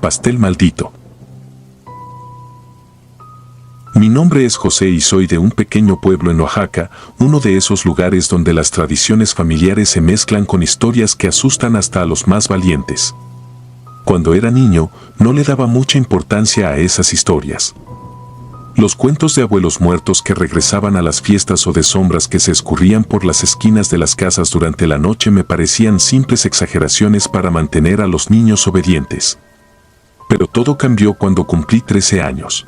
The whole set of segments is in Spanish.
pastel maldito. Mi nombre es José y soy de un pequeño pueblo en Oaxaca, uno de esos lugares donde las tradiciones familiares se mezclan con historias que asustan hasta a los más valientes. Cuando era niño, no le daba mucha importancia a esas historias. Los cuentos de abuelos muertos que regresaban a las fiestas o de sombras que se escurrían por las esquinas de las casas durante la noche me parecían simples exageraciones para mantener a los niños obedientes. Pero todo cambió cuando cumplí 13 años.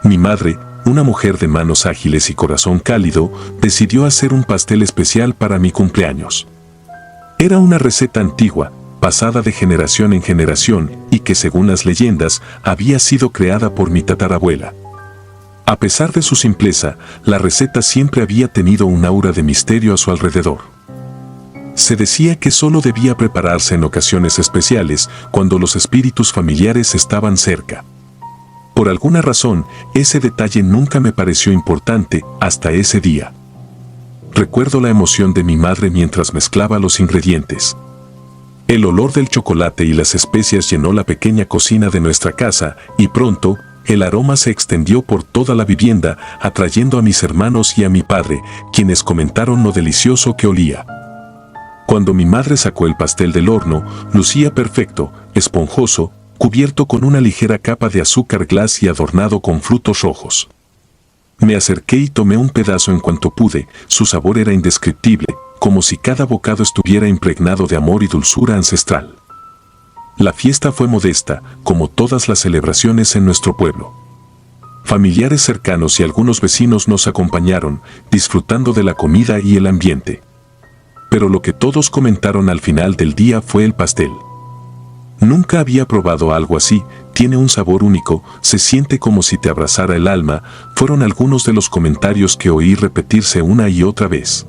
Mi madre, una mujer de manos ágiles y corazón cálido, decidió hacer un pastel especial para mi cumpleaños. Era una receta antigua, pasada de generación en generación, y que según las leyendas, había sido creada por mi tatarabuela. A pesar de su simpleza, la receta siempre había tenido un aura de misterio a su alrededor. Se decía que solo debía prepararse en ocasiones especiales, cuando los espíritus familiares estaban cerca. Por alguna razón, ese detalle nunca me pareció importante hasta ese día. Recuerdo la emoción de mi madre mientras mezclaba los ingredientes. El olor del chocolate y las especias llenó la pequeña cocina de nuestra casa y pronto, el aroma se extendió por toda la vivienda, atrayendo a mis hermanos y a mi padre, quienes comentaron lo delicioso que olía. Cuando mi madre sacó el pastel del horno, lucía perfecto, esponjoso, cubierto con una ligera capa de azúcar glass y adornado con frutos rojos. Me acerqué y tomé un pedazo en cuanto pude, su sabor era indescriptible, como si cada bocado estuviera impregnado de amor y dulzura ancestral. La fiesta fue modesta, como todas las celebraciones en nuestro pueblo. Familiares cercanos y algunos vecinos nos acompañaron, disfrutando de la comida y el ambiente. Pero lo que todos comentaron al final del día fue el pastel. Nunca había probado algo así, tiene un sabor único, se siente como si te abrazara el alma, fueron algunos de los comentarios que oí repetirse una y otra vez.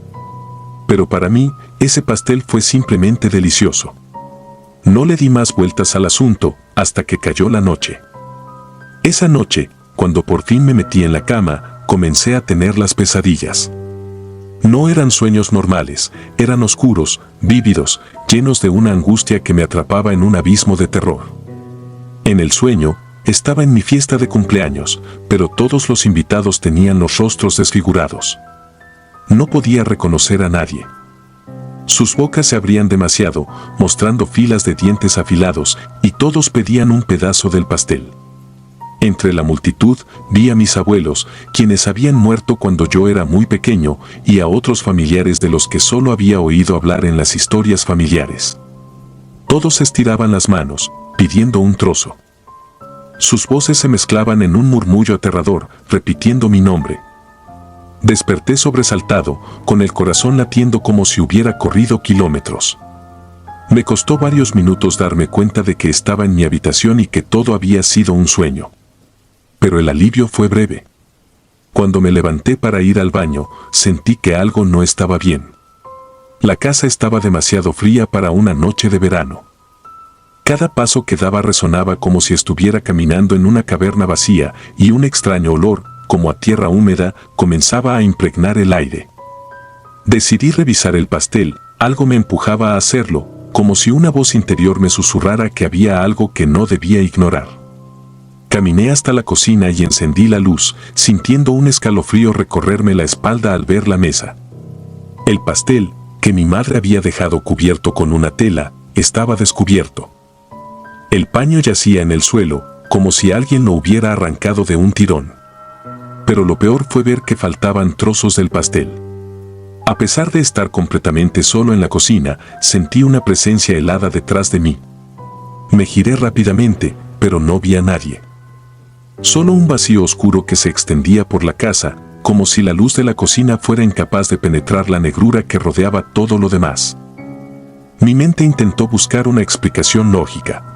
Pero para mí, ese pastel fue simplemente delicioso. No le di más vueltas al asunto, hasta que cayó la noche. Esa noche, cuando por fin me metí en la cama, comencé a tener las pesadillas. No eran sueños normales, eran oscuros, vívidos, llenos de una angustia que me atrapaba en un abismo de terror. En el sueño, estaba en mi fiesta de cumpleaños, pero todos los invitados tenían los rostros desfigurados. No podía reconocer a nadie. Sus bocas se abrían demasiado, mostrando filas de dientes afilados, y todos pedían un pedazo del pastel. Entre la multitud vi a mis abuelos, quienes habían muerto cuando yo era muy pequeño, y a otros familiares de los que solo había oído hablar en las historias familiares. Todos estiraban las manos, pidiendo un trozo. Sus voces se mezclaban en un murmullo aterrador, repitiendo mi nombre. Desperté sobresaltado, con el corazón latiendo como si hubiera corrido kilómetros. Me costó varios minutos darme cuenta de que estaba en mi habitación y que todo había sido un sueño. Pero el alivio fue breve. Cuando me levanté para ir al baño, sentí que algo no estaba bien. La casa estaba demasiado fría para una noche de verano. Cada paso que daba resonaba como si estuviera caminando en una caverna vacía, y un extraño olor, como a tierra húmeda, comenzaba a impregnar el aire. Decidí revisar el pastel, algo me empujaba a hacerlo, como si una voz interior me susurrara que había algo que no debía ignorar. Caminé hasta la cocina y encendí la luz, sintiendo un escalofrío recorrerme la espalda al ver la mesa. El pastel, que mi madre había dejado cubierto con una tela, estaba descubierto. El paño yacía en el suelo, como si alguien lo hubiera arrancado de un tirón. Pero lo peor fue ver que faltaban trozos del pastel. A pesar de estar completamente solo en la cocina, sentí una presencia helada detrás de mí. Me giré rápidamente, pero no vi a nadie. Solo un vacío oscuro que se extendía por la casa, como si la luz de la cocina fuera incapaz de penetrar la negrura que rodeaba todo lo demás. Mi mente intentó buscar una explicación lógica.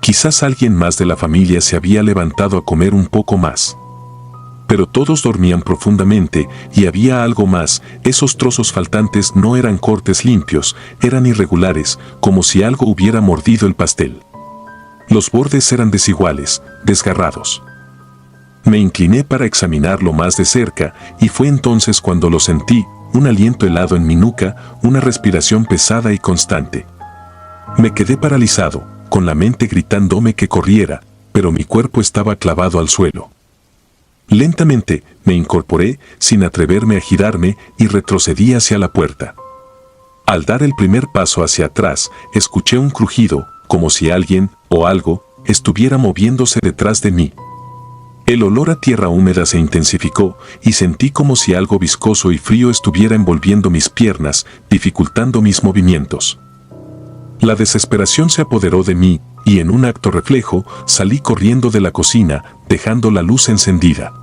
Quizás alguien más de la familia se había levantado a comer un poco más. Pero todos dormían profundamente, y había algo más, esos trozos faltantes no eran cortes limpios, eran irregulares, como si algo hubiera mordido el pastel. Los bordes eran desiguales, desgarrados. Me incliné para examinarlo más de cerca, y fue entonces cuando lo sentí, un aliento helado en mi nuca, una respiración pesada y constante. Me quedé paralizado, con la mente gritándome que corriera, pero mi cuerpo estaba clavado al suelo. Lentamente me incorporé sin atreverme a girarme y retrocedí hacia la puerta. Al dar el primer paso hacia atrás, escuché un crujido, como si alguien, o algo, estuviera moviéndose detrás de mí. El olor a tierra húmeda se intensificó y sentí como si algo viscoso y frío estuviera envolviendo mis piernas, dificultando mis movimientos. La desesperación se apoderó de mí y en un acto reflejo salí corriendo de la cocina, dejando la luz encendida.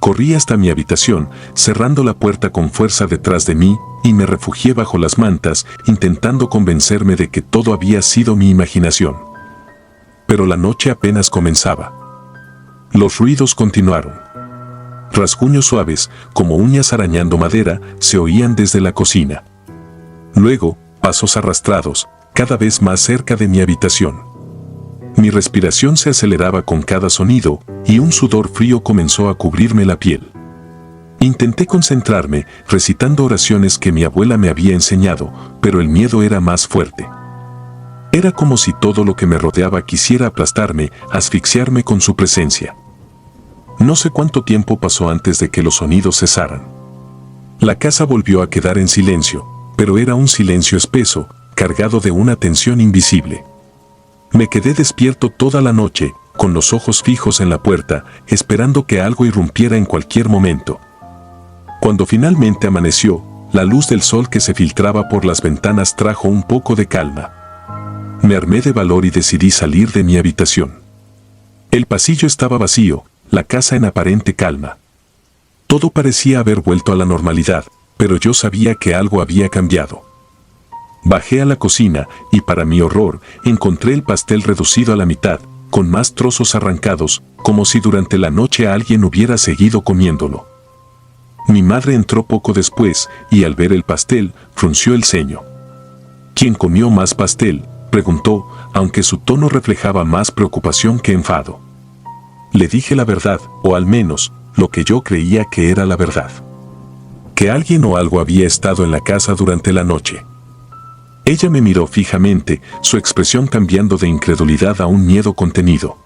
Corrí hasta mi habitación, cerrando la puerta con fuerza detrás de mí, y me refugié bajo las mantas, intentando convencerme de que todo había sido mi imaginación. Pero la noche apenas comenzaba. Los ruidos continuaron. Rasguños suaves, como uñas arañando madera, se oían desde la cocina. Luego, pasos arrastrados, cada vez más cerca de mi habitación. Mi respiración se aceleraba con cada sonido, y un sudor frío comenzó a cubrirme la piel. Intenté concentrarme, recitando oraciones que mi abuela me había enseñado, pero el miedo era más fuerte. Era como si todo lo que me rodeaba quisiera aplastarme, asfixiarme con su presencia. No sé cuánto tiempo pasó antes de que los sonidos cesaran. La casa volvió a quedar en silencio, pero era un silencio espeso, cargado de una tensión invisible. Me quedé despierto toda la noche, con los ojos fijos en la puerta, esperando que algo irrumpiera en cualquier momento. Cuando finalmente amaneció, la luz del sol que se filtraba por las ventanas trajo un poco de calma. Me armé de valor y decidí salir de mi habitación. El pasillo estaba vacío, la casa en aparente calma. Todo parecía haber vuelto a la normalidad, pero yo sabía que algo había cambiado. Bajé a la cocina y, para mi horror, encontré el pastel reducido a la mitad, con más trozos arrancados, como si durante la noche alguien hubiera seguido comiéndolo. Mi madre entró poco después y, al ver el pastel, frunció el ceño. ¿Quién comió más pastel?, preguntó, aunque su tono reflejaba más preocupación que enfado. Le dije la verdad, o al menos, lo que yo creía que era la verdad. Que alguien o algo había estado en la casa durante la noche. Ella me miró fijamente, su expresión cambiando de incredulidad a un miedo contenido.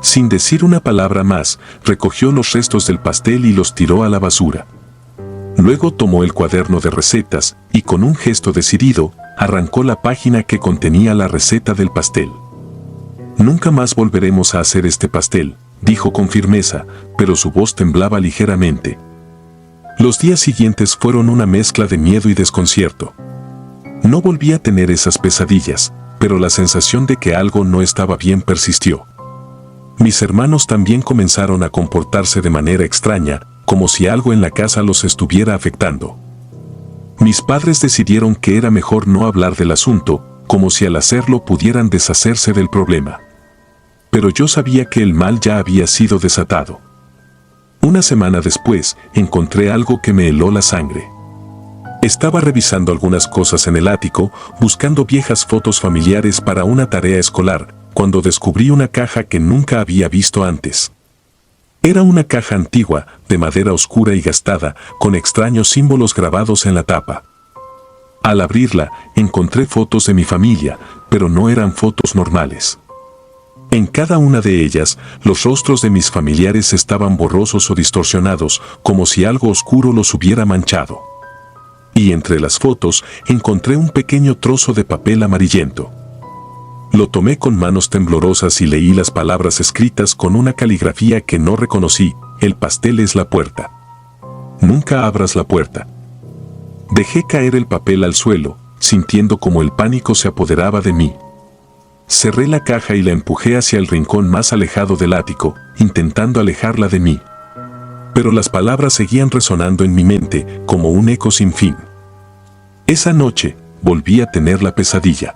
Sin decir una palabra más, recogió los restos del pastel y los tiró a la basura. Luego tomó el cuaderno de recetas y, con un gesto decidido, arrancó la página que contenía la receta del pastel. «Nunca más volveremos a hacer este pastel», dijo con firmeza, pero su voz temblaba ligeramente. Los días siguientes fueron una mezcla de miedo y desconcierto. No volví a tener esas pesadillas, pero la sensación de que algo no estaba bien persistió. Mis hermanos también comenzaron a comportarse de manera extraña, como si algo en la casa los estuviera afectando. Mis padres decidieron que era mejor no hablar del asunto, como si al hacerlo pudieran deshacerse del problema. Pero yo sabía que el mal ya había sido desatado. Una semana después, encontré algo que me heló la sangre. Estaba revisando algunas cosas en el ático, buscando viejas fotos familiares para una tarea escolar, cuando descubrí una caja que nunca había visto antes. Era una caja antigua, de madera oscura y gastada, con extraños símbolos grabados en la tapa. Al abrirla, encontré fotos de mi familia, pero no eran fotos normales. En cada una de ellas, los rostros de mis familiares estaban borrosos o distorsionados, como si algo oscuro los hubiera manchado. Y entre las fotos, encontré un pequeño trozo de papel amarillento. Lo tomé con manos temblorosas y leí las palabras escritas con una caligrafía que no reconocí: «El pastel es la puerta. Nunca abras la puerta». Dejé caer el papel al suelo, sintiendo como el pánico se apoderaba de mí. Cerré la caja y la empujé hacia el rincón más alejado del ático, intentando alejarla de mí. Pero las palabras seguían resonando en mi mente, como un eco sin fin. Esa noche, volví a tener la pesadilla.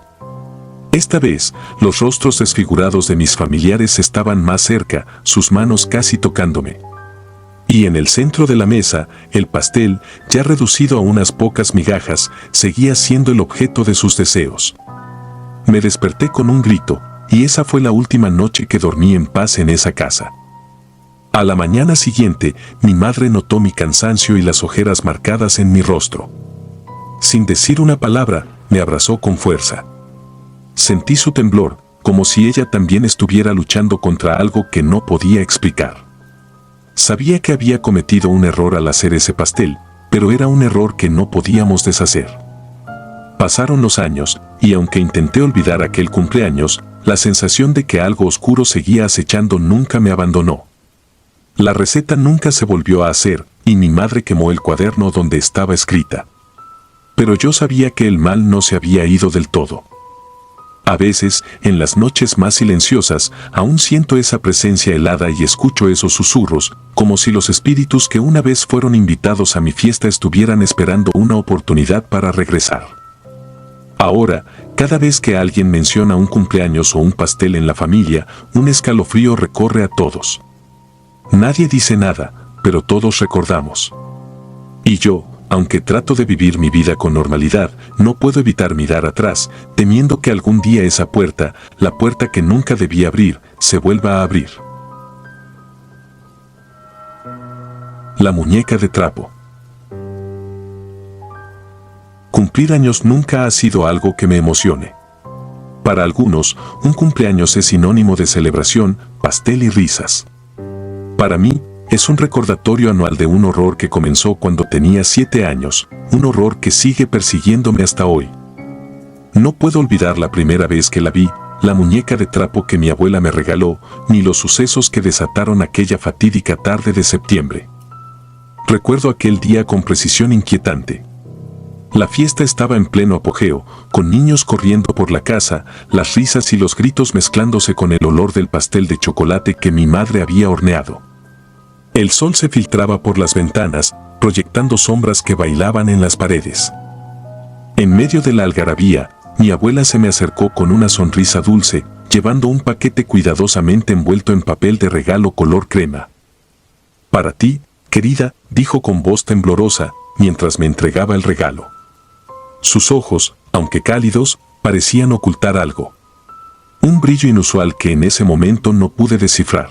Esta vez, los rostros desfigurados de mis familiares estaban más cerca, sus manos casi tocándome. Y en el centro de la mesa, el pastel, ya reducido a unas pocas migajas, seguía siendo el objeto de sus deseos. Me desperté con un grito, y esa fue la última noche que dormí en paz en esa casa. A la mañana siguiente, mi madre notó mi cansancio y las ojeras marcadas en mi rostro. Sin decir una palabra, me abrazó con fuerza. Sentí su temblor, como si ella también estuviera luchando contra algo que no podía explicar. Sabía que había cometido un error al hacer ese pastel, pero era un error que no podíamos deshacer. Pasaron los años, y aunque intenté olvidar aquel cumpleaños, la sensación de que algo oscuro seguía acechando nunca me abandonó. La receta nunca se volvió a hacer, y mi madre quemó el cuaderno donde estaba escrita. Pero yo sabía que el mal no se había ido del todo. A veces, en las noches más silenciosas, aún siento esa presencia helada y escucho esos susurros, como si los espíritus que una vez fueron invitados a mi fiesta estuvieran esperando una oportunidad para regresar. Ahora, cada vez que alguien menciona un cumpleaños o un pastel en la familia, un escalofrío recorre a todos. Nadie dice nada, pero todos recordamos. Y yo, aunque trato de vivir mi vida con normalidad, no puedo evitar mirar atrás, temiendo que algún día esa puerta, la puerta que nunca debí abrir, se vuelva a abrir. La muñeca de trapo. Cumplir años nunca ha sido algo que me emocione. Para algunos, un cumpleaños es sinónimo de celebración, pastel y risas. Para mí, es un recordatorio anual de un horror que comenzó cuando tenía 7 años, un horror que sigue persiguiéndome hasta hoy. No puedo olvidar la primera vez que la vi, la muñeca de trapo que mi abuela me regaló, ni los sucesos que desataron aquella fatídica tarde de septiembre. Recuerdo aquel día con precisión inquietante. La fiesta estaba en pleno apogeo, con niños corriendo por la casa, las risas y los gritos mezclándose con el olor del pastel de chocolate que mi madre había horneado. El sol se filtraba por las ventanas, proyectando sombras que bailaban en las paredes. En medio de la algarabía, mi abuela se me acercó con una sonrisa dulce, llevando un paquete cuidadosamente envuelto en papel de regalo color crema. «Para ti, querida», dijo con voz temblorosa, mientras me entregaba el regalo. Sus ojos, aunque cálidos, parecían ocultar algo. Un brillo inusual que en ese momento no pude descifrar.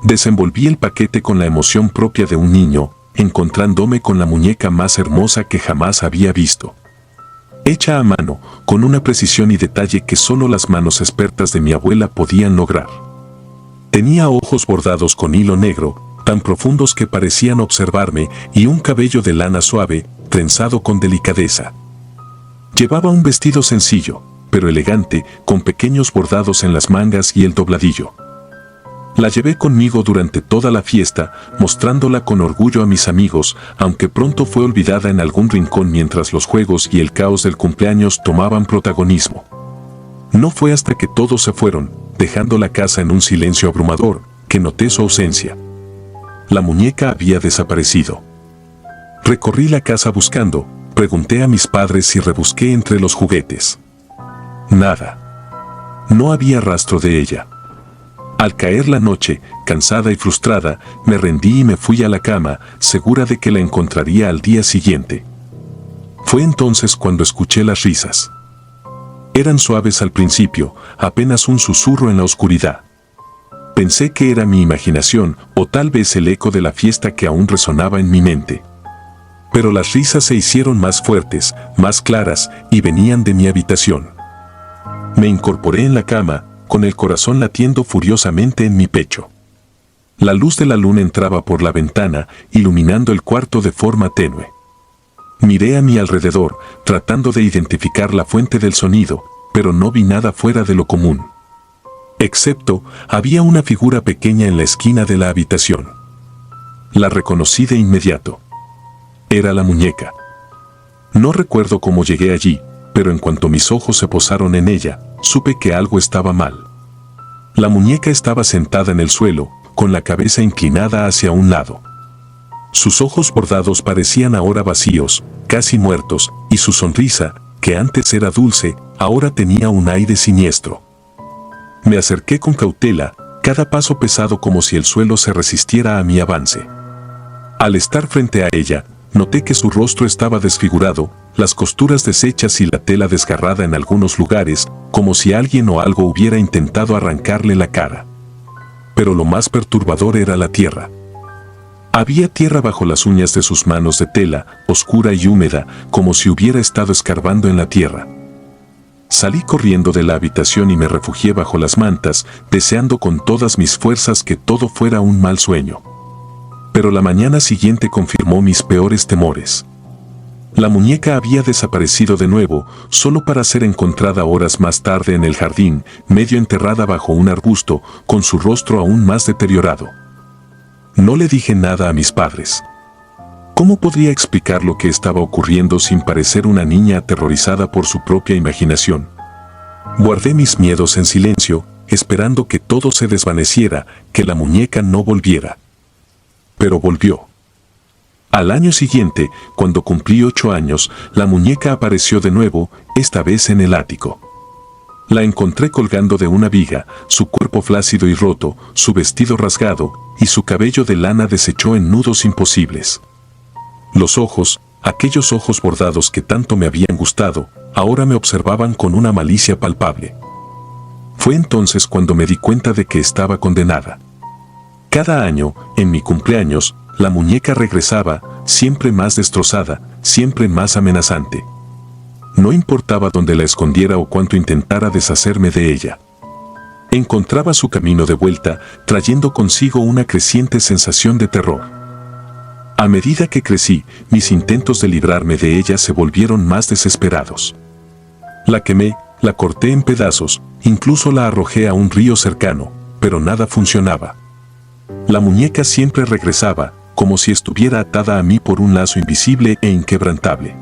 Desenvolví el paquete con la emoción propia de un niño, encontrándome con la muñeca más hermosa que jamás había visto. Hecha a mano, con una precisión y detalle que solo las manos expertas de mi abuela podían lograr. Tenía ojos bordados con hilo negro, tan profundos que parecían observarme, y un cabello de lana suave, trenzado con delicadeza. Llevaba un vestido sencillo, pero elegante, con pequeños bordados en las mangas y el dobladillo. La llevé conmigo durante toda la fiesta, mostrándola con orgullo a mis amigos, aunque pronto fue olvidada en algún rincón mientras los juegos y el caos del cumpleaños tomaban protagonismo. No fue hasta que todos se fueron, dejando la casa en un silencio abrumador, que noté su ausencia. La muñeca había desaparecido. Recorrí la casa buscando, pregunté a mis padres y rebusqué entre los juguetes. Nada. No había rastro de ella. Al caer la noche, cansada y frustrada, me rendí y me fui a la cama, segura de que la encontraría al día siguiente. Fue entonces cuando escuché las risas. Eran suaves al principio, apenas un susurro en la oscuridad. Pensé que era mi imaginación, o tal vez el eco de la fiesta que aún resonaba en mi mente. Pero las risas se hicieron más fuertes, más claras, y venían de mi habitación. Me incorporé en la cama, con el corazón latiendo furiosamente en mi pecho. La luz de la luna entraba por la ventana, iluminando el cuarto de forma tenue. Miré a mi alrededor, tratando de identificar la fuente del sonido, pero no vi nada fuera de lo común. Excepto, había una figura pequeña en la esquina de la habitación. La reconocí de inmediato. Era la muñeca. No recuerdo cómo llegué allí, pero en cuanto mis ojos se posaron en ella, supe que algo estaba mal. La muñeca estaba sentada en el suelo, con la cabeza inclinada hacia un lado. Sus ojos bordados parecían ahora vacíos, casi muertos, y su sonrisa, que antes era dulce, ahora tenía un aire siniestro. Me acerqué con cautela, cada paso pesado como si el suelo se resistiera a mi avance. Al estar frente a ella, noté que su rostro estaba desfigurado, las costuras deshechas y la tela desgarrada en algunos lugares, como si alguien o algo hubiera intentado arrancarle la cara. Pero lo más perturbador era la tierra. Había tierra bajo las uñas de sus manos de tela, oscura y húmeda, como si hubiera estado escarbando en la tierra. Salí corriendo de la habitación y me refugié bajo las mantas, deseando con todas mis fuerzas que todo fuera un mal sueño. Pero la mañana siguiente confirmó mis peores temores. La muñeca había desaparecido de nuevo, solo para ser encontrada horas más tarde en el jardín, medio enterrada bajo un arbusto, con su rostro aún más deteriorado. No le dije nada a mis padres. ¿Cómo podría explicar lo que estaba ocurriendo sin parecer una niña aterrorizada por su propia imaginación? Guardé mis miedos en silencio, esperando que todo se desvaneciera, que la muñeca no volviera. Pero volvió. Al año siguiente, cuando cumplí 8 años, la muñeca apareció de nuevo, esta vez en el ático. La encontré colgando de una viga, su cuerpo flácido y roto, su vestido rasgado, y su cabello de lana deshecho en nudos imposibles. Los ojos, aquellos ojos bordados que tanto me habían gustado, ahora me observaban con una malicia palpable. Fue entonces cuando me di cuenta de que estaba condenada. Cada año, en mi cumpleaños, la muñeca regresaba, siempre más destrozada, siempre más amenazante. No importaba dónde la escondiera o cuánto intentara deshacerme de ella. Encontraba su camino de vuelta, trayendo consigo una creciente sensación de terror. A medida que crecí, mis intentos de librarme de ella se volvieron más desesperados. La quemé, la corté en pedazos, incluso la arrojé a un río cercano, pero nada funcionaba. La muñeca siempre regresaba, como si estuviera atada a mí por un lazo invisible e inquebrantable.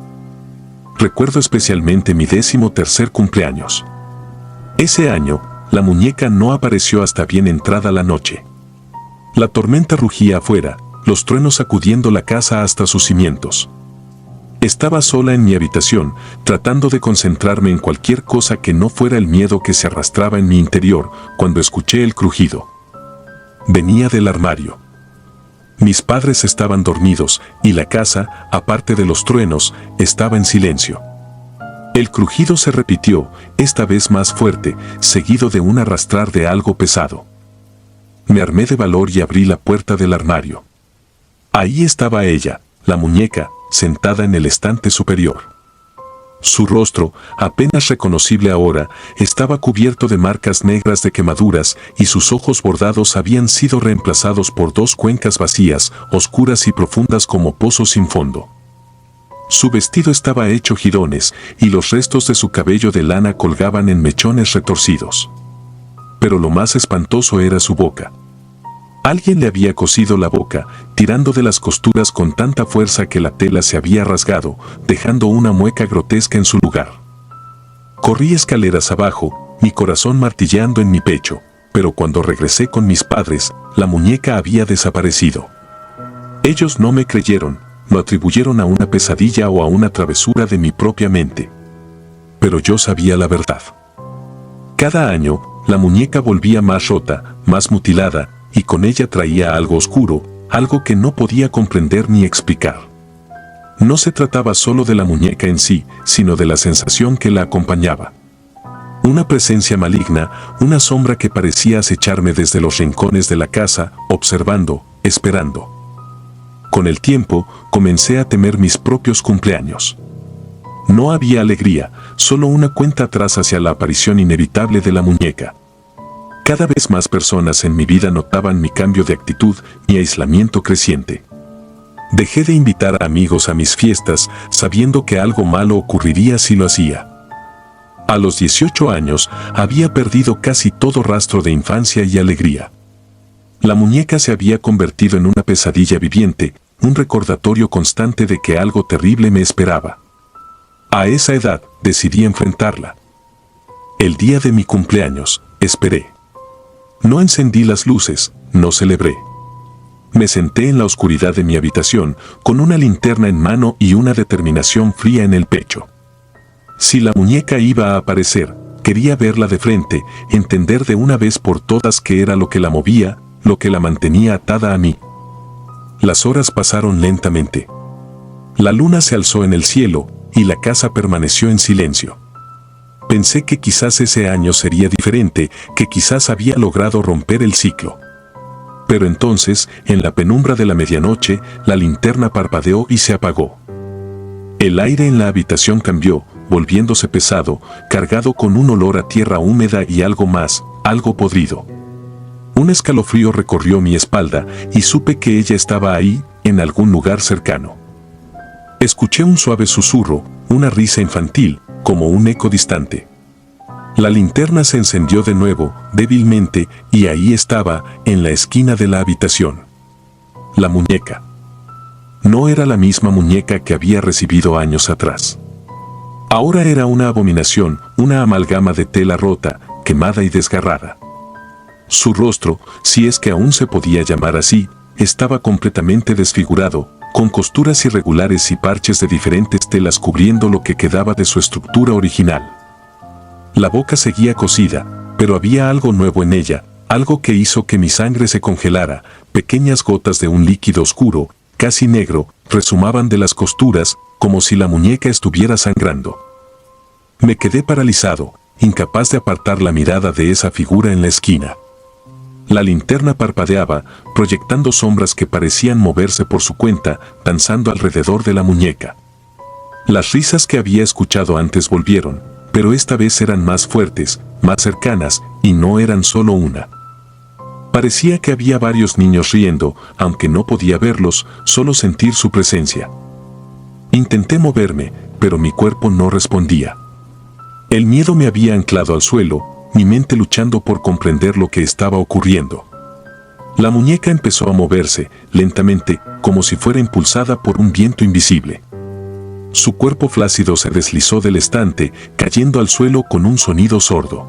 Recuerdo especialmente mi 13º cumpleaños. Ese año, la muñeca no apareció hasta bien entrada la noche. La tormenta rugía afuera, los truenos sacudiendo la casa hasta sus cimientos. Estaba sola en mi habitación, tratando de concentrarme en cualquier cosa que no fuera el miedo que se arrastraba en mi interior, cuando escuché el crujido. Venía del armario. Mis padres estaban dormidos, y la casa, aparte de los truenos, estaba en silencio. El crujido se repitió, esta vez más fuerte, seguido de un arrastrar de algo pesado. Me armé de valor y abrí la puerta del armario. Ahí estaba ella, la muñeca, sentada en el estante superior. Su rostro, apenas reconocible ahora, estaba cubierto de marcas negras de quemaduras y sus ojos bordados habían sido reemplazados por 2 cuencas vacías, oscuras y profundas como pozos sin fondo. Su vestido estaba hecho jirones y los restos de su cabello de lana colgaban en mechones retorcidos. Pero lo más espantoso era su boca. Alguien le había cosido la boca, tirando de las costuras con tanta fuerza que la tela se había rasgado, dejando una mueca grotesca en su lugar. Corrí escaleras abajo, mi corazón martilleando en mi pecho, pero cuando regresé con mis padres, la muñeca había desaparecido. Ellos no me creyeron, lo atribuyeron a una pesadilla o a una travesura de mi propia mente. Pero yo sabía la verdad. Cada año, la muñeca volvía más rota, más mutilada, y con ella traía algo oscuro, algo que no podía comprender ni explicar. No se trataba solo de la muñeca en sí, sino de la sensación que la acompañaba. Una presencia maligna, una sombra que parecía acecharme desde los rincones de la casa, observando, esperando. Con el tiempo, comencé a temer mis propios cumpleaños. No había alegría, solo una cuenta atrás hacia la aparición inevitable de la muñeca. Cada vez más personas en mi vida notaban mi cambio de actitud, mi aislamiento creciente. Dejé de invitar a amigos a mis fiestas, sabiendo que algo malo ocurriría si lo hacía. A los 18 años, había perdido casi todo rastro de infancia y alegría. La muñeca se había convertido en una pesadilla viviente, un recordatorio constante de que algo terrible me esperaba. A esa edad, decidí enfrentarla. El día de mi cumpleaños, esperé. No encendí las luces, no celebré. Me senté en la oscuridad de mi habitación, con una linterna en mano y una determinación fría en el pecho. Si la muñeca iba a aparecer, quería verla de frente, entender de una vez por todas qué era lo que la movía, lo que la mantenía atada a mí. Las horas pasaron lentamente. La luna se alzó en el cielo, y la casa permaneció en silencio. Pensé que quizás ese año sería diferente, que quizás había logrado romper el ciclo. Pero entonces, en la penumbra de la medianoche, la linterna parpadeó y se apagó. El aire en la habitación cambió, volviéndose pesado, cargado con un olor a tierra húmeda y algo más, algo podrido. Un escalofrío recorrió mi espalda y supe que ella estaba ahí, en algún lugar cercano. Escuché un suave susurro, una risa infantil, como un eco distante. La linterna se encendió de nuevo, débilmente, y ahí estaba, en la esquina de la habitación. La muñeca. No era la misma muñeca que había recibido años atrás. Ahora era una abominación, una amalgama de tela rota, quemada y desgarrada. Su rostro, si es que aún se podía llamar así, estaba completamente desfigurado, con costuras irregulares y parches de diferentes telas cubriendo lo que quedaba de su estructura original. La boca seguía cocida, pero había algo nuevo en ella, algo que hizo que mi sangre se congelara. Pequeñas gotas de un líquido oscuro, casi negro, rezumaban de las costuras, como si la muñeca estuviera sangrando. Me quedé paralizado, incapaz de apartar la mirada de esa figura en la esquina. La linterna parpadeaba, proyectando sombras que parecían moverse por su cuenta, danzando alrededor de la muñeca. Las risas que había escuchado antes volvieron, pero esta vez eran más fuertes, más cercanas, y no eran solo una. Parecía que había varios niños riendo, aunque no podía verlos, solo sentir su presencia. Intenté moverme, pero mi cuerpo no respondía. El miedo me había anclado al suelo, mi mente luchando por comprender lo que estaba ocurriendo. La muñeca empezó a moverse, lentamente, como si fuera impulsada por un viento invisible. Su cuerpo flácido se deslizó del estante, cayendo al suelo con un sonido sordo.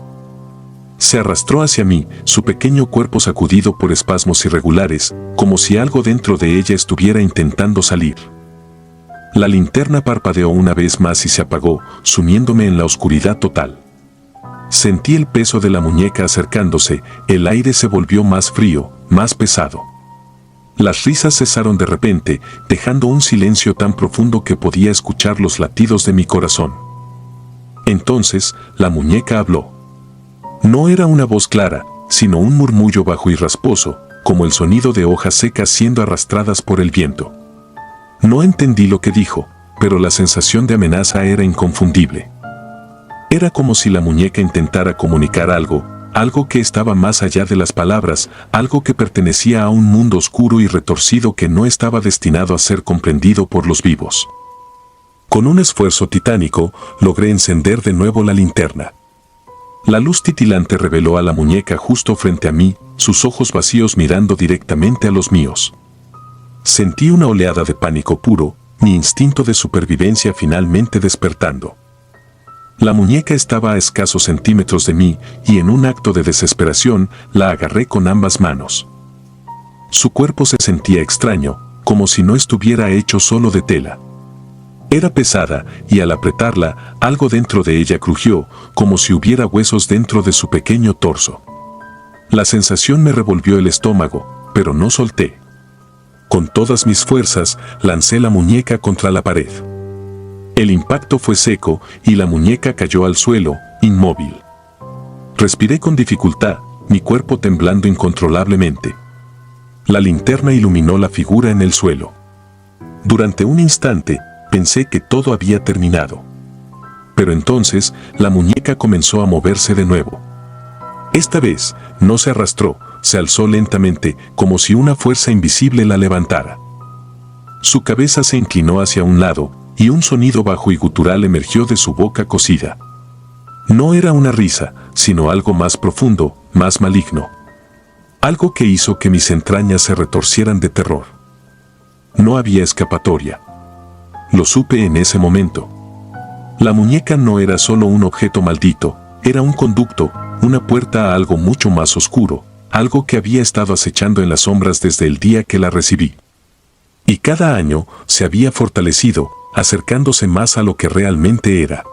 Se arrastró hacia mí, su pequeño cuerpo sacudido por espasmos irregulares, como si algo dentro de ella estuviera intentando salir. La linterna parpadeó una vez más y se apagó, sumiéndome en la oscuridad total. Sentí el peso de la muñeca acercándose, el aire se volvió más frío, más pesado. Las risas cesaron de repente, dejando un silencio tan profundo que podía escuchar los latidos de mi corazón. Entonces, la muñeca habló. No era una voz clara, sino un murmullo bajo y rasposo, como el sonido de hojas secas siendo arrastradas por el viento. No entendí lo que dijo, pero la sensación de amenaza era inconfundible. Era como si la muñeca intentara comunicar algo, algo que estaba más allá de las palabras, algo que pertenecía a un mundo oscuro y retorcido que no estaba destinado a ser comprendido por los vivos. Con un esfuerzo titánico, logré encender de nuevo la linterna. La luz titilante reveló a la muñeca justo frente a mí, sus ojos vacíos mirando directamente a los míos. Sentí una oleada de pánico puro, mi instinto de supervivencia finalmente despertando. La muñeca estaba a escasos centímetros de mí y en un acto de desesperación la agarré con ambas manos. Su cuerpo se sentía extraño, como si no estuviera hecho solo de tela. Era pesada y al apretarla, algo dentro de ella crujió, como si hubiera huesos dentro de su pequeño torso. La sensación me revolvió el estómago, pero no solté. Con todas mis fuerzas, lancé la muñeca contra la pared. El impacto fue seco y la muñeca cayó al suelo, inmóvil. Respiré con dificultad, mi cuerpo temblando incontrolablemente. La linterna iluminó la figura en el suelo. Durante un instante, pensé que todo había terminado. Pero entonces, la muñeca comenzó a moverse de nuevo. Esta vez, no se arrastró, se alzó lentamente, como si una fuerza invisible la levantara. Su cabeza se inclinó hacia un lado, y un sonido bajo y gutural emergió de su boca cocida. No era una risa, sino algo más profundo, más maligno. Algo que hizo que mis entrañas se retorcieran de terror. No había escapatoria. Lo supe en ese momento. La muñeca no era solo un objeto maldito, era un conducto, una puerta a algo mucho más oscuro, algo que había estado acechando en las sombras desde el día que la recibí. Y cada año se había fortalecido, acercándose más a lo que realmente era.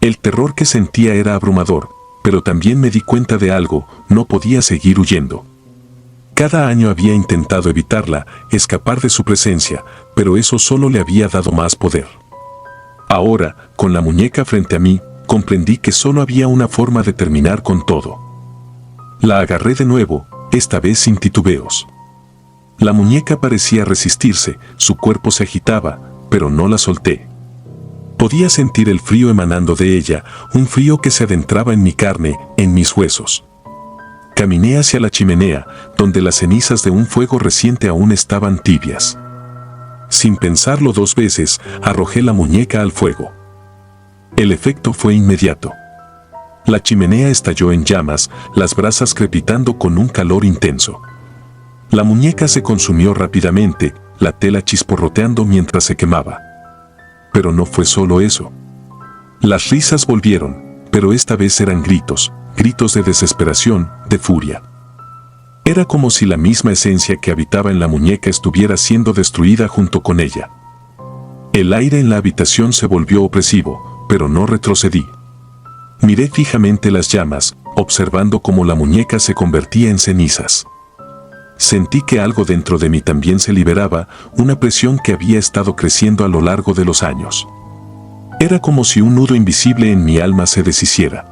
El terror que sentía era abrumador, pero también me di cuenta de algo, no podía seguir huyendo. Cada año había intentado evitarla, escapar de su presencia, pero eso solo le había dado más poder. Ahora, con la muñeca frente a mí, comprendí que solo había una forma de terminar con todo. La agarré de nuevo, esta vez sin titubeos. La muñeca parecía resistirse, su cuerpo se agitaba, pero no la solté. Podía sentir el frío emanando de ella, un frío que se adentraba en mi carne, en mis huesos. Caminé hacia la chimenea, donde las cenizas de un fuego reciente aún estaban tibias. Sin pensarlo 2 veces, arrojé la muñeca al fuego. El efecto fue inmediato. La chimenea estalló en llamas, las brasas crepitando con un calor intenso. La muñeca se consumió rápidamente, la tela chisporroteando mientras se quemaba. Pero no fue solo eso. Las risas volvieron, pero esta vez eran gritos, gritos de desesperación, de furia. Era como si la misma esencia que habitaba en la muñeca estuviera siendo destruida junto con ella. El aire en la habitación se volvió opresivo, pero no retrocedí. Miré fijamente las llamas, observando cómo la muñeca se convertía en cenizas. Sentí que algo dentro de mí también se liberaba, una presión que había estado creciendo a lo largo de los años. Era como si un nudo invisible en mi alma se deshiciera.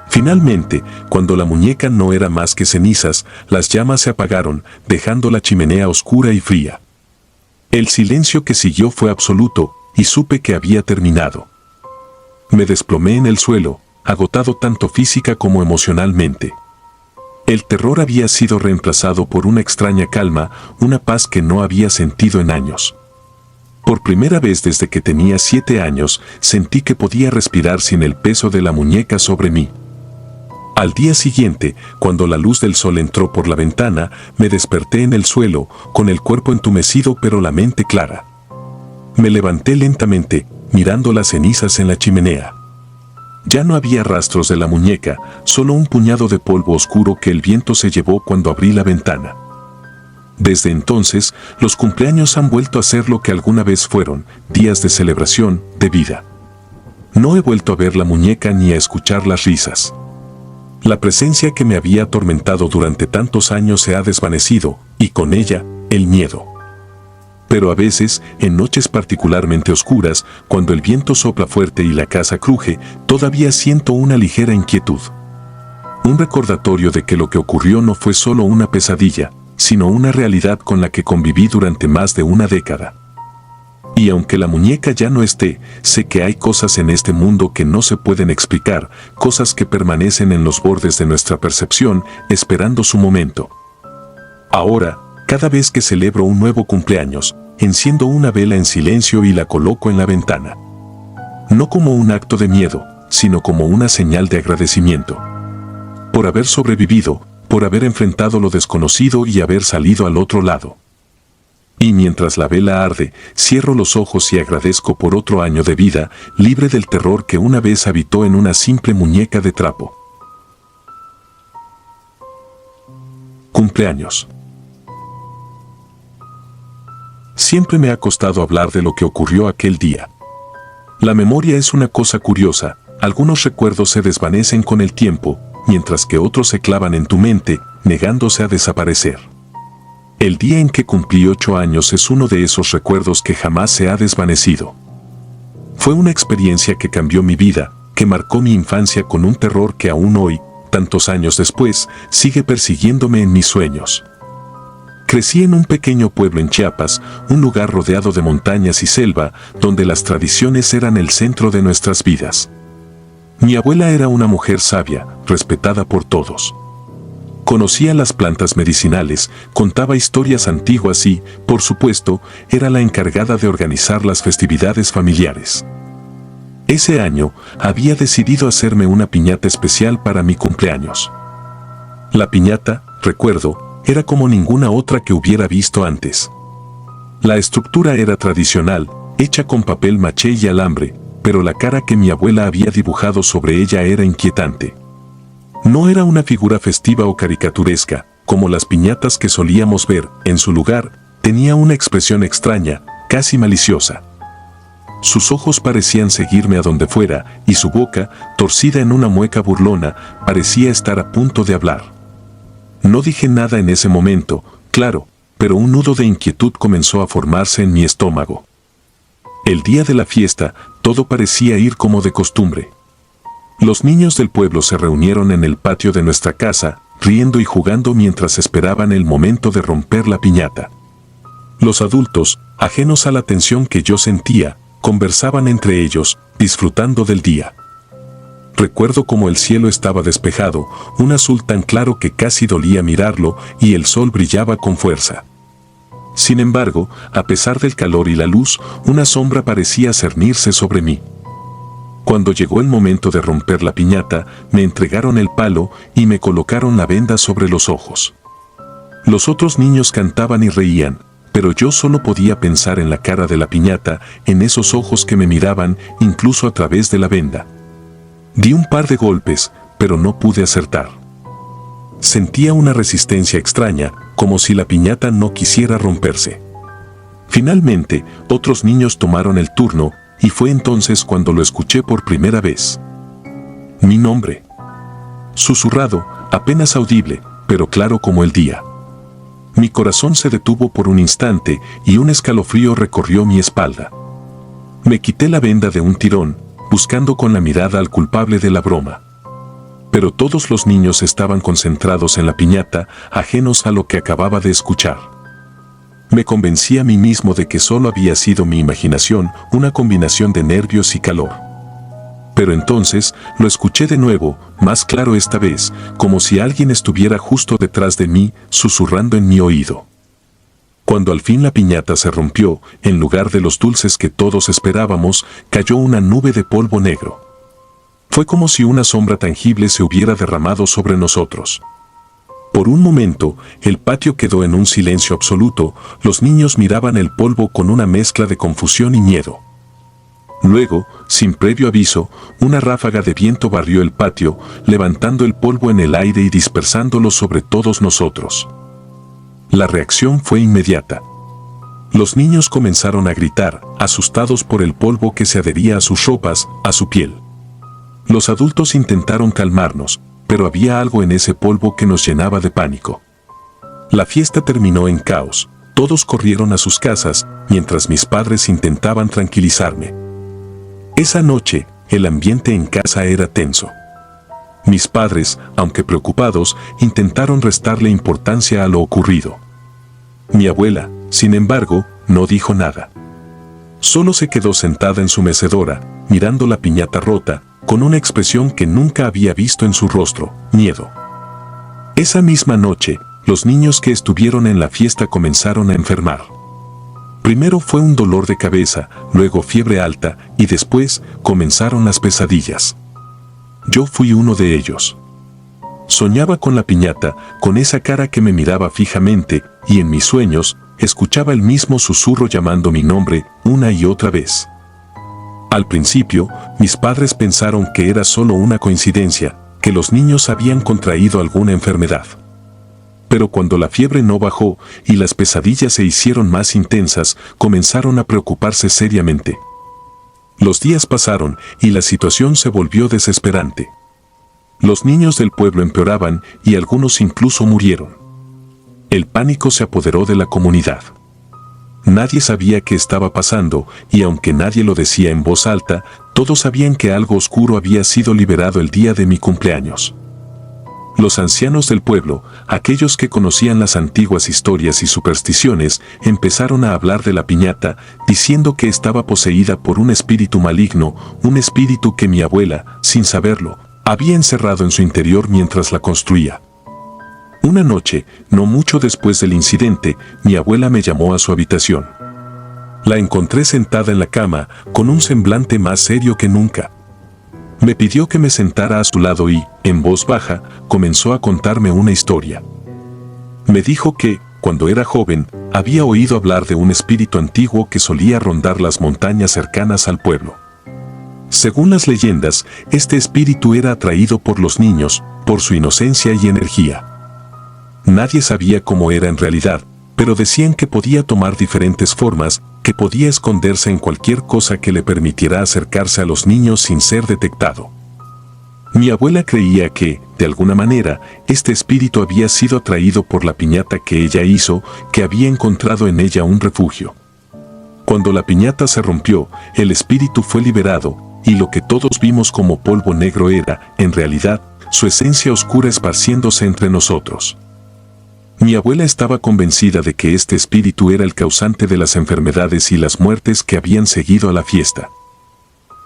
Finalmente, cuando la muñeca no era más que cenizas, las llamas se apagaron, dejando la chimenea oscura y fría. El silencio que siguió fue absoluto, y supe que había terminado. Me desplomé en el suelo, agotado tanto física como emocionalmente. El terror había sido reemplazado por una extraña calma, una paz que no había sentido en años. Por primera vez desde que tenía 7 años, sentí que podía respirar sin el peso de la muñeca sobre mí. Al día siguiente, cuando la luz del sol entró por la ventana, me desperté en el suelo, con el cuerpo entumecido pero la mente clara. Me levanté lentamente, mirando las cenizas en la chimenea. Ya no había rastros de la muñeca, solo un puñado de polvo oscuro que el viento se llevó cuando abrí la ventana. Desde entonces, los cumpleaños han vuelto a ser lo que alguna vez fueron, días de celebración, de vida. No he vuelto a ver la muñeca ni a escuchar las risas. La presencia que me había atormentado durante tantos años se ha desvanecido, y con ella, el miedo. Pero a veces, en noches particularmente oscuras, cuando el viento sopla fuerte y la casa cruje, todavía siento una ligera inquietud. Un recordatorio de que lo que ocurrió no fue solo una pesadilla, sino una realidad con la que conviví durante más de una década. Y aunque la muñeca ya no esté, sé que hay cosas en este mundo que no se pueden explicar, cosas que permanecen en los bordes de nuestra percepción, esperando su momento. Ahora, cada vez que celebro un nuevo cumpleaños, enciendo una vela en silencio y la coloco en la ventana. No como un acto de miedo, sino como una señal de agradecimiento. Por haber sobrevivido, por haber enfrentado lo desconocido y haber salido al otro lado. Y mientras la vela arde, cierro los ojos y agradezco por otro año de vida, libre del terror que una vez habitó en una simple muñeca de trapo. Cumpleaños. Siempre me ha costado hablar de lo que ocurrió aquel día. La memoria es una cosa curiosa, algunos recuerdos se desvanecen con el tiempo, mientras que otros se clavan en tu mente, negándose a desaparecer. El día en que cumplí 8 años es uno de esos recuerdos que jamás se ha desvanecido. Fue una experiencia que cambió mi vida, que marcó mi infancia con un terror que aún hoy, tantos años después, sigue persiguiéndome en mis sueños. Crecí en un pequeño pueblo en Chiapas, un lugar rodeado de montañas y selva, donde las tradiciones eran el centro de nuestras vidas. Mi abuela era una mujer sabia, respetada por todos. Conocía las plantas medicinales, contaba historias antiguas y, por supuesto, era la encargada de organizar las festividades familiares. Ese año, había decidido hacerme una piñata especial para mi cumpleaños. La piñata, recuerdo, era como ninguna otra que hubiera visto antes. La estructura era tradicional, hecha con papel maché y alambre, pero la cara que mi abuela había dibujado sobre ella era inquietante. No era una figura festiva o caricaturesca, como las piñatas que solíamos ver. En su lugar, tenía una expresión extraña, casi maliciosa. Sus ojos parecían seguirme a donde fuera, y su boca, torcida en una mueca burlona, parecía estar a punto de hablar. No dije nada en ese momento, claro, pero un nudo de inquietud comenzó a formarse en mi estómago. El día de la fiesta, todo parecía ir como de costumbre. Los niños del pueblo se reunieron en el patio de nuestra casa, riendo y jugando mientras esperaban el momento de romper la piñata. Los adultos, ajenos a la tensión que yo sentía, conversaban entre ellos, disfrutando del día. Recuerdo cómo el cielo estaba despejado, un azul tan claro que casi dolía mirarlo, y el sol brillaba con fuerza. Sin embargo, a pesar del calor y la luz, una sombra parecía cernirse sobre mí. Cuando llegó el momento de romper la piñata, me entregaron el palo y me colocaron la venda sobre los ojos. Los otros niños cantaban y reían, pero yo solo podía pensar en la cara de la piñata, en esos ojos que me miraban, incluso a través de la venda. Di un par de golpes, pero no pude acertar. Sentía una resistencia extraña, como si la piñata no quisiera romperse. Finalmente, otros niños tomaron el turno, y fue entonces cuando lo escuché por primera vez. Mi nombre. Susurrado, apenas audible, pero claro como el día. Mi corazón se detuvo por un instante y un escalofrío recorrió mi espalda. Me quité la venda de un tirón, buscando con la mirada al culpable de la broma. Pero todos los niños estaban concentrados en la piñata, ajenos a lo que acababa de escuchar. Me convencí a mí mismo de que solo había sido mi imaginación, una combinación de nervios y calor. Pero entonces lo escuché de nuevo, más claro esta vez, como si alguien estuviera justo detrás de mí, susurrando en mi oído. Cuando al fin la piñata se rompió, en lugar de los dulces que todos esperábamos, cayó una nube de polvo negro. Fue como si una sombra tangible se hubiera derramado sobre nosotros. Por un momento, el patio quedó en un silencio absoluto, los niños miraban el polvo con una mezcla de confusión y miedo. Luego, sin previo aviso, una ráfaga de viento barrió el patio, levantando el polvo en el aire y dispersándolo sobre todos nosotros. La reacción fue inmediata. Los niños comenzaron a gritar, asustados por el polvo que se adhería a sus ropas, a su piel. Los adultos intentaron calmarnos, pero había algo en ese polvo que nos llenaba de pánico. La fiesta terminó en caos, todos corrieron a sus casas, mientras mis padres intentaban tranquilizarme. Esa noche, el ambiente en casa era tenso. Mis padres, aunque preocupados, intentaron restarle importancia a lo ocurrido. Mi abuela, sin embargo, no dijo nada. Solo se quedó sentada en su mecedora, mirando la piñata rota, con una expresión que nunca había visto en su rostro, miedo. Esa misma noche, los niños que estuvieron en la fiesta comenzaron a enfermar. Primero fue un dolor de cabeza, luego fiebre alta, y después comenzaron las pesadillas. Yo fui uno de ellos. Soñaba con la piñata, con esa cara que me miraba fijamente, y en mis sueños, escuchaba el mismo susurro llamando mi nombre una y otra vez. Al principio, mis padres pensaron que era solo una coincidencia, que los niños habían contraído alguna enfermedad. Pero cuando la fiebre no bajó y las pesadillas se hicieron más intensas, comenzaron a preocuparse seriamente. Los días pasaron y la situación se volvió desesperante. Los niños del pueblo empeoraban y algunos incluso murieron. El pánico se apoderó de la comunidad. Nadie sabía qué estaba pasando y aunque nadie lo decía en voz alta, todos sabían que algo oscuro había sido liberado el día de mi cumpleaños. Los ancianos del pueblo, aquellos que conocían las antiguas historias y supersticiones, empezaron a hablar de la piñata, diciendo que estaba poseída por un espíritu maligno, un espíritu que mi abuela, sin saberlo, había encerrado en su interior mientras la construía. Una noche, no mucho después del incidente, mi abuela me llamó a su habitación. La encontré sentada en la cama, con un semblante más serio que nunca. Me pidió que me sentara a su lado y, en voz baja, comenzó a contarme una historia. Me dijo que, cuando era joven, había oído hablar de un espíritu antiguo que solía rondar las montañas cercanas al pueblo. Según las leyendas, este espíritu era atraído por los niños, por su inocencia y energía. Nadie sabía cómo era en realidad, pero decían que podía tomar diferentes formas, que podía esconderse en cualquier cosa que le permitiera acercarse a los niños sin ser detectado. Mi abuela creía que, de alguna manera, este espíritu había sido atraído por la piñata que ella hizo, que había encontrado en ella un refugio. Cuando la piñata se rompió, el espíritu fue liberado, y lo que todos vimos como polvo negro era, en realidad, su esencia oscura esparciéndose entre nosotros. Mi abuela estaba convencida de que este espíritu era el causante de las enfermedades y las muertes que habían seguido a la fiesta.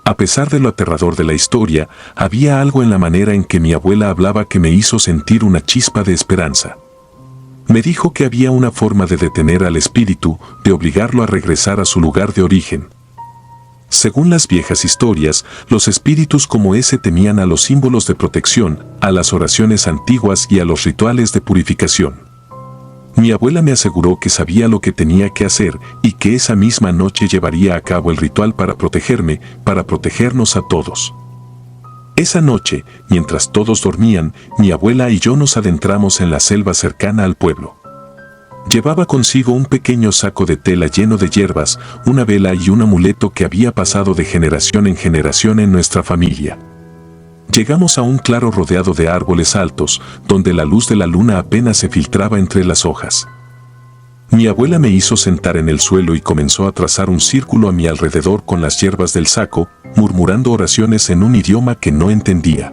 A pesar de lo aterrador de la historia, había algo en la manera en que mi abuela hablaba que me hizo sentir una chispa de esperanza. Me dijo que había una forma de detener al espíritu, de obligarlo a regresar a su lugar de origen. Según las viejas historias, los espíritus como ese temían a los símbolos de protección, a las oraciones antiguas y a los rituales de purificación. Mi abuela me aseguró que sabía lo que tenía que hacer y que esa misma noche llevaría a cabo el ritual para protegerme, para protegernos a todos. Esa noche, mientras todos dormían, mi abuela y yo nos adentramos en la selva cercana al pueblo. Llevaba consigo un pequeño saco de tela lleno de hierbas, una vela y un amuleto que había pasado de generación en nuestra familia. Llegamos a un claro rodeado de árboles altos, donde la luz de la luna apenas se filtraba entre las hojas. Mi abuela me hizo sentar en el suelo y comenzó a trazar un círculo a mi alrededor con las hierbas del saco, murmurando oraciones en un idioma que no entendía.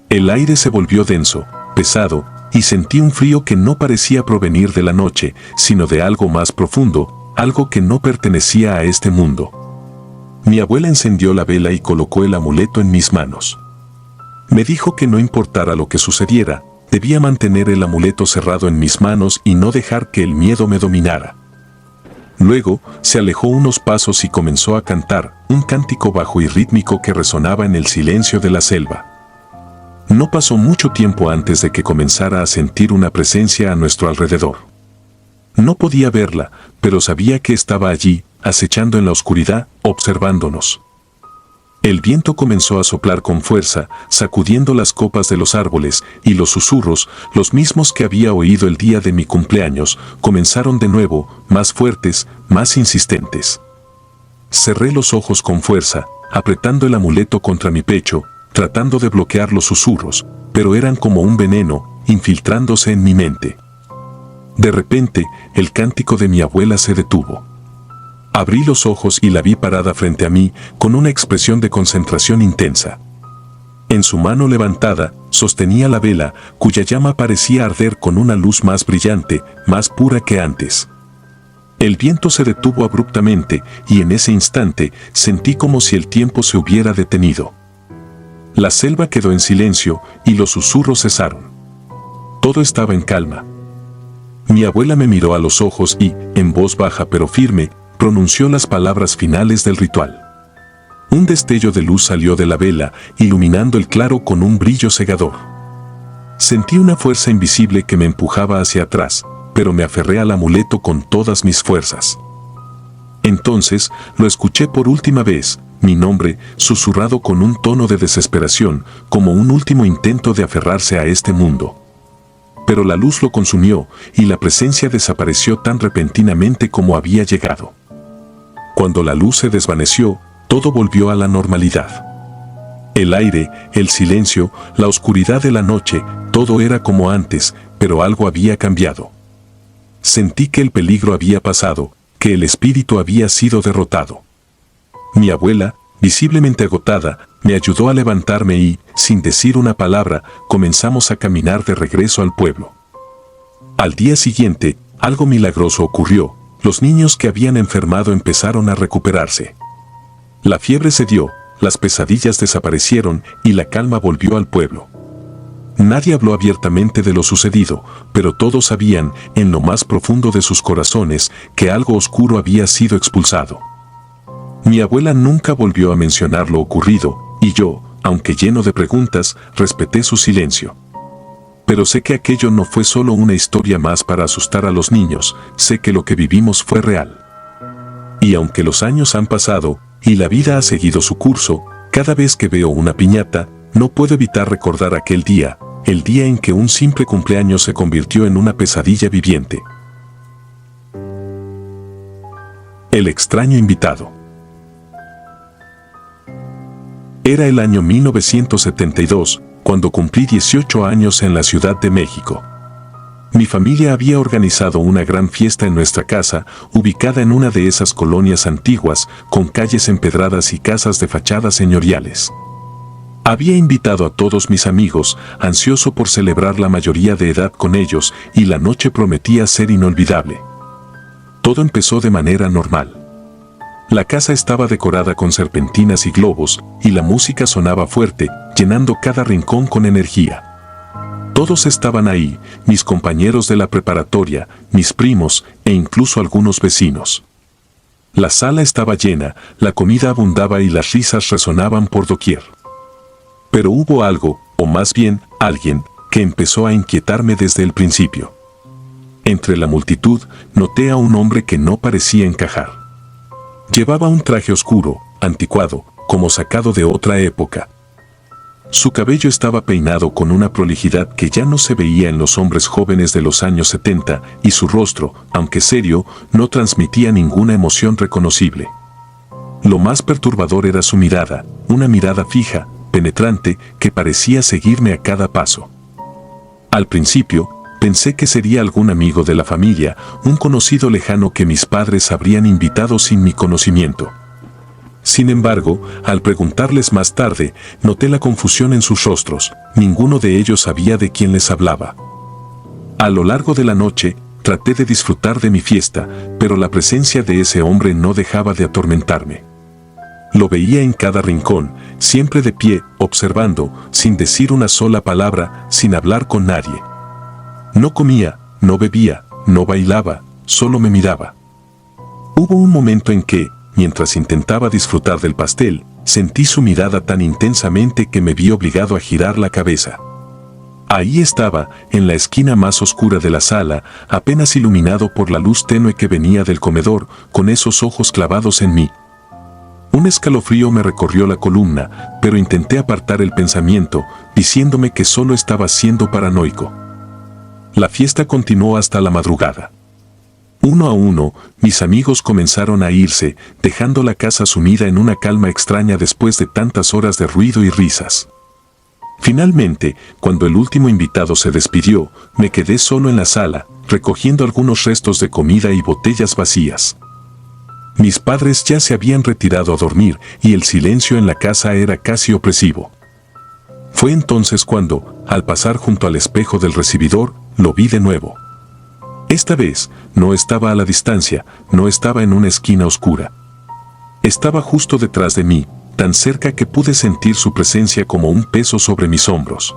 El aire se volvió denso, pesado, y sentí un frío que no parecía provenir de la noche, sino de algo más profundo, algo que no pertenecía a este mundo. Mi abuela encendió la vela y colocó el amuleto en mis manos. Me dijo que no importara lo que sucediera, debía mantener el amuleto cerrado en mis manos y no dejar que el miedo me dominara. Luego, se alejó unos pasos y comenzó a cantar, un cántico bajo y rítmico que resonaba en el silencio de la selva. No pasó mucho tiempo antes de que comenzara a sentir una presencia a nuestro alrededor. No podía verla, pero sabía que estaba allí, acechando en la oscuridad, observándonos. El viento comenzó a soplar con fuerza, sacudiendo las copas de los árboles, y los susurros, los mismos que había oído el día de mi cumpleaños, comenzaron de nuevo, más fuertes, más insistentes. Cerré los ojos con fuerza, apretando el amuleto contra mi pecho, tratando de bloquear los susurros, pero eran como un veneno, infiltrándose en mi mente. De repente, el cántico de mi abuela se detuvo. Abrí los ojos y la vi parada frente a mí, con una expresión de concentración intensa. En su mano levantada, sostenía la vela, cuya llama parecía arder con una luz más brillante, más pura que antes. El viento se detuvo abruptamente, y en ese instante, sentí como si el tiempo se hubiera detenido. La selva quedó en silencio, y los susurros cesaron. Todo estaba en calma. Mi abuela me miró a los ojos y, en voz baja pero firme, pronunció las palabras finales del ritual. Un destello de luz salió de la vela, iluminando el claro con un brillo cegador. Sentí una fuerza invisible que me empujaba hacia atrás, pero me aferré al amuleto con todas mis fuerzas. Entonces, lo escuché por última vez, mi nombre, susurrado con un tono de desesperación, como un último intento de aferrarse a este mundo. Pero la luz lo consumió, y la presencia desapareció tan repentinamente como había llegado. Cuando la luz se desvaneció, todo volvió a la normalidad. El aire, el silencio, la oscuridad de la noche, todo era como antes, pero algo había cambiado. Sentí que el peligro había pasado, que el espíritu había sido derrotado. Mi abuela, visiblemente agotada, me ayudó a levantarme y, sin decir una palabra, comenzamos a caminar de regreso al pueblo. Al día siguiente, algo milagroso ocurrió. Los niños que habían enfermado empezaron a recuperarse. La fiebre cedió, las pesadillas desaparecieron y la calma volvió al pueblo. Nadie habló abiertamente de lo sucedido, pero todos sabían, en lo más profundo de sus corazones, que algo oscuro había sido expulsado. Mi abuela nunca volvió a mencionar lo ocurrido, y yo, aunque lleno de preguntas, respeté su silencio. Pero sé que aquello no fue solo una historia más para asustar a los niños, sé que lo que vivimos fue real. Y aunque los años han pasado, y la vida ha seguido su curso, cada vez que veo una piñata, no puedo evitar recordar aquel día, el día en que un simple cumpleaños se convirtió en una pesadilla viviente. El extraño invitado. Era el año 1972, cuando cumplí 18 años en la Ciudad de México. Mi familia había organizado una gran fiesta en nuestra casa, ubicada en una de esas colonias antiguas, con calles empedradas y casas de fachadas señoriales. Había invitado a todos mis amigos, ansioso por celebrar la mayoría de edad con ellos, y la noche prometía ser inolvidable. Todo empezó de manera normal. La casa estaba decorada con serpentinas y globos, y la música sonaba fuerte, llenando cada rincón con energía. Todos estaban ahí, mis compañeros de la preparatoria, mis primos e incluso algunos vecinos. La sala estaba llena, la comida abundaba y las risas resonaban por doquier. Pero hubo algo, o más bien, alguien, que empezó a inquietarme desde el principio. Entre la multitud, noté a un hombre que no parecía encajar. Llevaba un traje oscuro, anticuado, como sacado de otra época. Su cabello estaba peinado con una prolijidad que ya no se veía en los hombres jóvenes de los años 70, y su rostro, aunque serio, no transmitía ninguna emoción reconocible. Lo más perturbador era su mirada, una mirada fija, penetrante, que parecía seguirme a cada paso. Al principio, pensé que sería algún amigo de la familia, un conocido lejano que mis padres habrían invitado sin mi conocimiento. Sin embargo, al preguntarles más tarde, noté la confusión en sus rostros, ninguno de ellos sabía de quién les hablaba. A lo largo de la noche, traté de disfrutar de mi fiesta, pero la presencia de ese hombre no dejaba de atormentarme. Lo veía en cada rincón, siempre de pie, observando, sin decir una sola palabra, sin hablar con nadie. No comía, no bebía, no bailaba, solo me miraba. Hubo un momento en que, mientras intentaba disfrutar del pastel, sentí su mirada tan intensamente que me vi obligado a girar la cabeza. Ahí estaba, en la esquina más oscura de la sala, apenas iluminado por la luz tenue que venía del comedor, con esos ojos clavados en mí. Un escalofrío me recorrió la columna, pero intenté apartar el pensamiento, diciéndome que solo estaba siendo paranoico. La fiesta continuó hasta la madrugada. Uno a uno, mis amigos comenzaron a irse, dejando la casa sumida en una calma extraña después de tantas horas de ruido y risas. Finalmente, cuando el último invitado se despidió, me quedé solo en la sala, recogiendo algunos restos de comida y botellas vacías. Mis padres ya se habían retirado a dormir y el silencio en la casa era casi opresivo. Fue entonces cuando, al pasar junto al espejo del recibidor, lo vi de nuevo. Esta vez, no estaba a la distancia, no estaba en una esquina oscura. Estaba justo detrás de mí, tan cerca que pude sentir su presencia como un peso sobre mis hombros.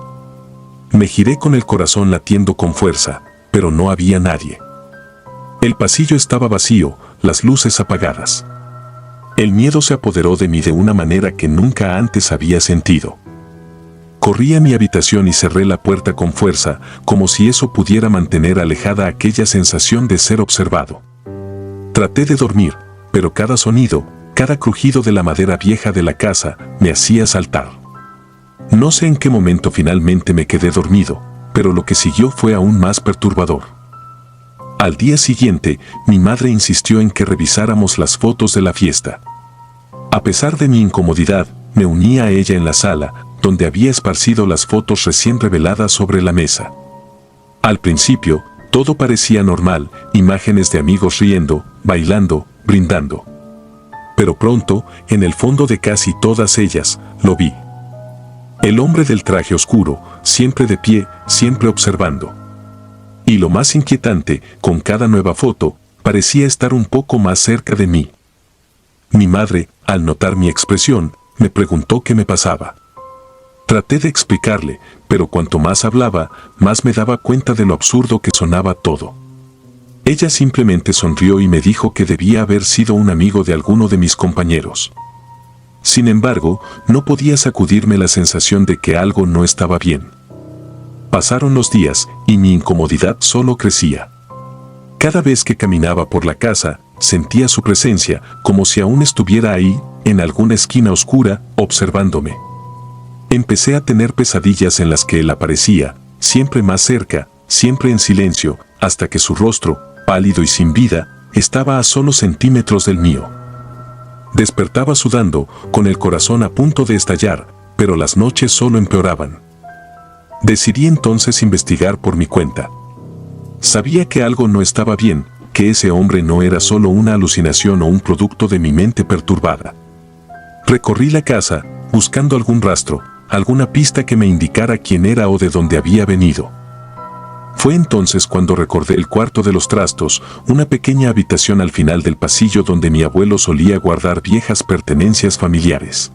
Me giré con el corazón latiendo con fuerza, pero no había nadie. El pasillo estaba vacío, las luces apagadas. El miedo se apoderó de mí de una manera que nunca antes había sentido. Corrí a mi habitación y cerré la puerta con fuerza, como si eso pudiera mantener alejada aquella sensación de ser observado. Traté de dormir, pero cada sonido, cada crujido de la madera vieja de la casa, me hacía saltar. No sé en qué momento finalmente me quedé dormido, pero lo que siguió fue aún más perturbador. Al día siguiente, mi madre insistió en que revisáramos las fotos de la fiesta. A pesar de mi incomodidad, me uní a ella en la sala, donde había esparcido las fotos recién reveladas sobre la mesa. Al principio, todo parecía normal, imágenes de amigos riendo, bailando, brindando. Pero pronto, en el fondo de casi todas ellas, lo vi. El hombre del traje oscuro, siempre de pie, siempre observando. Y lo más inquietante, con cada nueva foto, parecía estar un poco más cerca de mí. Mi madre, al notar mi expresión, me preguntó qué me pasaba. Traté de explicarle, pero cuanto más hablaba, más me daba cuenta de lo absurdo que sonaba todo. Ella simplemente sonrió y me dijo que debía haber sido un amigo de alguno de mis compañeros. Sin embargo, no podía sacudirme la sensación de que algo no estaba bien. Pasaron los días, y mi incomodidad solo crecía. Cada vez que caminaba por la casa, sentía su presencia, como si aún estuviera ahí, en alguna esquina oscura, observándome. Empecé a tener pesadillas en las que él aparecía, siempre más cerca, siempre en silencio, hasta que su rostro, pálido y sin vida, estaba a solo centímetros del mío. Despertaba sudando, con el corazón a punto de estallar, pero las noches solo empeoraban. Decidí entonces investigar por mi cuenta. Sabía que algo no estaba bien, que ese hombre no era solo una alucinación o un producto de mi mente perturbada. Recorrí la casa, buscando algún rastro, alguna pista que me indicara quién era o de dónde había venido. Fue entonces cuando recordé el cuarto de los trastos, una pequeña habitación al final del pasillo donde mi abuelo solía guardar viejas pertenencias familiares.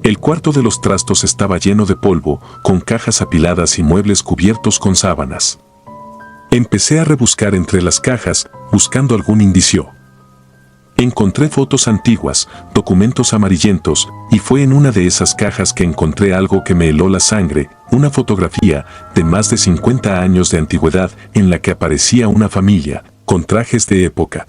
El cuarto de los trastos estaba lleno de polvo, con cajas apiladas y muebles cubiertos con sábanas. Empecé a rebuscar entre las cajas, buscando algún indicio. Encontré fotos antiguas, documentos amarillentos, y fue en una de esas cajas que encontré algo que me heló la sangre, una fotografía de más de 50 años de antigüedad en la que aparecía una familia, con trajes de época.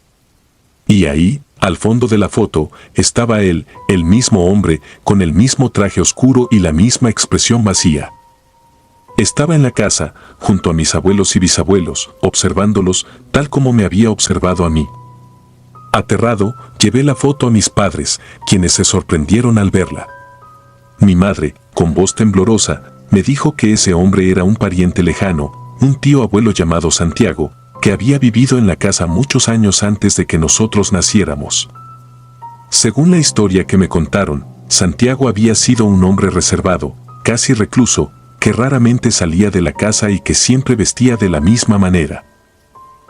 Y ahí, al fondo de la foto, estaba él, el mismo hombre, con el mismo traje oscuro y la misma expresión vacía. Estaba en la casa, junto a mis abuelos y bisabuelos, observándolos, tal como me había observado a mí. Aterrado, llevé la foto a mis padres, quienes se sorprendieron al verla. Mi madre, con voz temblorosa, me dijo que ese hombre era un pariente lejano, un tío abuelo llamado Santiago, que había vivido en la casa muchos años antes de que nosotros naciéramos. Según la historia que me contaron, Santiago había sido un hombre reservado, casi recluso, que raramente salía de la casa y que siempre vestía de la misma manera.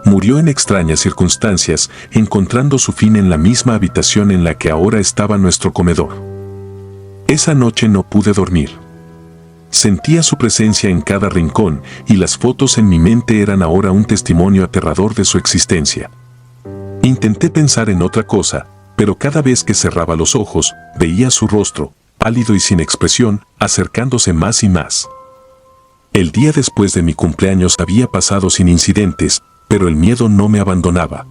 Murió en extrañas circunstancias, encontrando su fin en la misma habitación en la que ahora estaba nuestro comedor. Esa noche no pude dormir. Sentía su presencia en cada rincón y las fotos en mi mente eran ahora un testimonio aterrador de su existencia. Intenté pensar en otra cosa, pero cada vez que cerraba los ojos, veía su rostro, pálido y sin expresión, acercándose más y más. El día después de mi cumpleaños había pasado sin incidentes, pero el miedo no me abandonaba.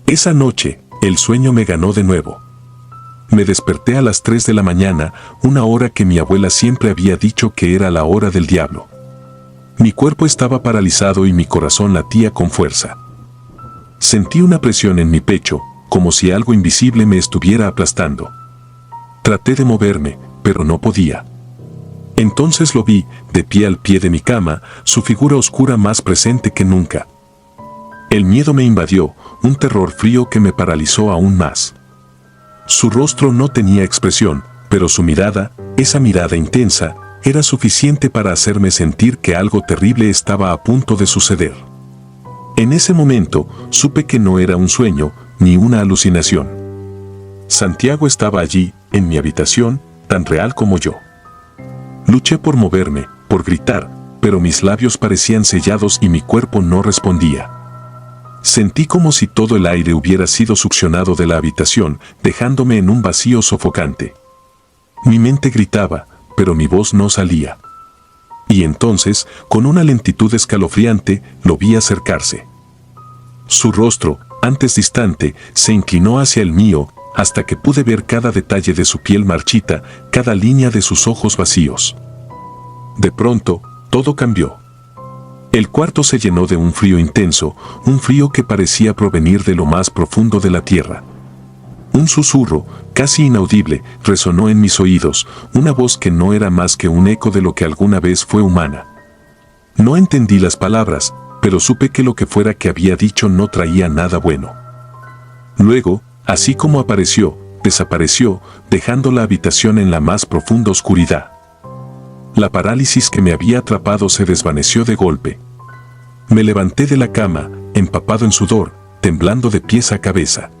Esa noche, el sueño me ganó de nuevo. Me desperté a las 3 de la mañana, una hora que mi abuela siempre había dicho que era la hora del diablo. Mi cuerpo estaba paralizado y mi corazón latía con fuerza. Sentí una presión en mi pecho, como si algo invisible me estuviera aplastando. Traté de moverme, pero no podía. Entonces lo vi, de pie al pie de mi cama, su figura oscura más presente que nunca. El miedo me invadió, un terror frío que me paralizó aún más. Su rostro no tenía expresión, pero su mirada, esa mirada intensa, era suficiente para hacerme sentir que algo terrible estaba a punto de suceder. En ese momento, supe que no era un sueño, ni una alucinación. Santiago estaba allí, en mi habitación, tan real como yo. Luché por moverme, por gritar, pero mis labios parecían sellados y mi cuerpo no respondía. Sentí como si todo el aire hubiera sido succionado de la habitación, dejándome en un vacío sofocante. Mi mente gritaba, pero mi voz no salía. Y entonces, con una lentitud escalofriante, lo vi acercarse. Su rostro, antes distante, se inclinó hacia el mío, hasta que pude ver cada detalle de su piel marchita, cada línea de sus ojos vacíos. De pronto, todo cambió. El cuarto se llenó de un frío intenso, un frío que parecía provenir de lo más profundo de la tierra. Un susurro, casi inaudible, resonó en mis oídos, una voz que no era más que un eco de lo que alguna vez fue humana. No entendí las palabras, pero supe que lo que fuera que había dicho no traía nada bueno. Luego, así como apareció, desapareció, dejando la habitación en la más profunda oscuridad. La parálisis que me había atrapado se desvaneció de golpe. Me levanté de la cama, empapado en sudor, temblando de pies a cabeza.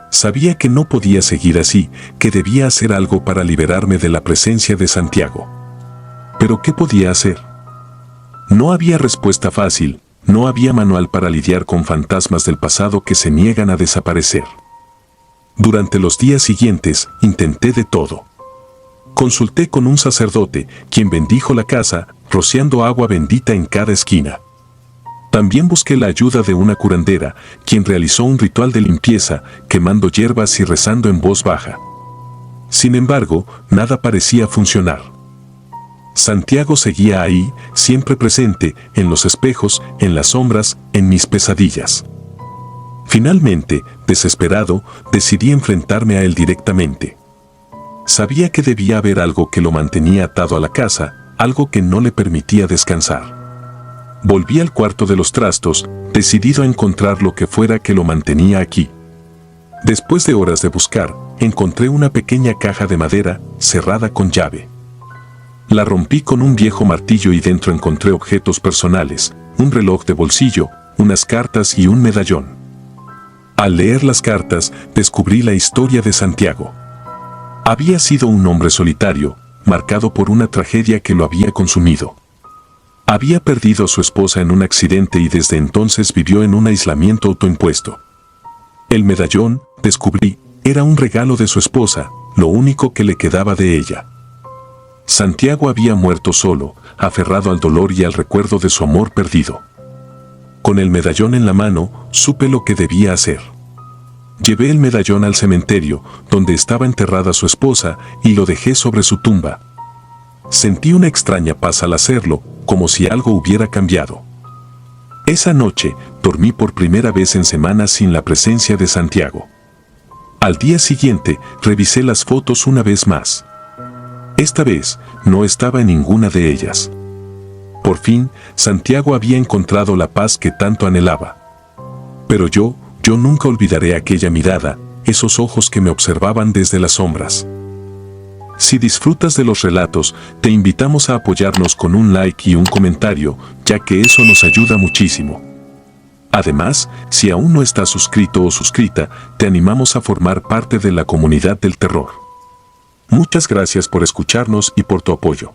Sabía que no podía seguir así, que debía hacer algo para liberarme de la presencia de Santiago. ¿Pero qué podía hacer? No había respuesta fácil, no había manual para lidiar con fantasmas del pasado que se niegan a desaparecer. Durante los días siguientes, intenté de todo. Consulté con un sacerdote, quien bendijo la casa, rociando agua bendita en cada esquina. También busqué la ayuda de una curandera, quien realizó un ritual de limpieza, quemando hierbas y rezando en voz baja. Sin embargo, nada parecía funcionar. Santiago seguía ahí, siempre presente, en los espejos, en las sombras, en mis pesadillas. Finalmente, desesperado, decidí enfrentarme a él directamente. Sabía que debía haber algo que lo mantenía atado a la casa, algo que no le permitía descansar. Volví al cuarto de los trastos, decidido a encontrar lo que fuera que lo mantenía aquí. Después de horas de buscar, encontré una pequeña caja de madera, cerrada con llave. La rompí con un viejo martillo y dentro encontré objetos personales, un reloj de bolsillo, unas cartas y un medallón. Al leer las cartas, descubrí la historia de Santiago. Había sido un hombre solitario, marcado por una tragedia que lo había consumido. Había perdido a su esposa en un accidente y desde entonces vivió en un aislamiento autoimpuesto. El medallón, descubrí, era un regalo de su esposa, lo único que le quedaba de ella. Santiago había muerto solo, aferrado al dolor y al recuerdo de su amor perdido. Con el medallón en la mano, supe lo que debía hacer. Llevé el medallón al cementerio, donde estaba enterrada su esposa, y lo dejé sobre su tumba. Sentí una extraña paz al hacerlo, como si algo hubiera cambiado. Esa noche, dormí por primera vez en semanas sin la presencia de Santiago. Al día siguiente, revisé las fotos una vez más. Esta vez, no estaba en ninguna de ellas. Por fin, Santiago había encontrado la paz que tanto anhelaba. Pero yo nunca olvidaré aquella mirada, esos ojos que me observaban desde las sombras. Si disfrutas de los relatos, te invitamos a apoyarnos con un like y un comentario, ya que eso nos ayuda muchísimo. Además, si aún no estás suscrito o suscrita, te animamos a formar parte de la comunidad del terror. Muchas gracias por escucharnos y por tu apoyo.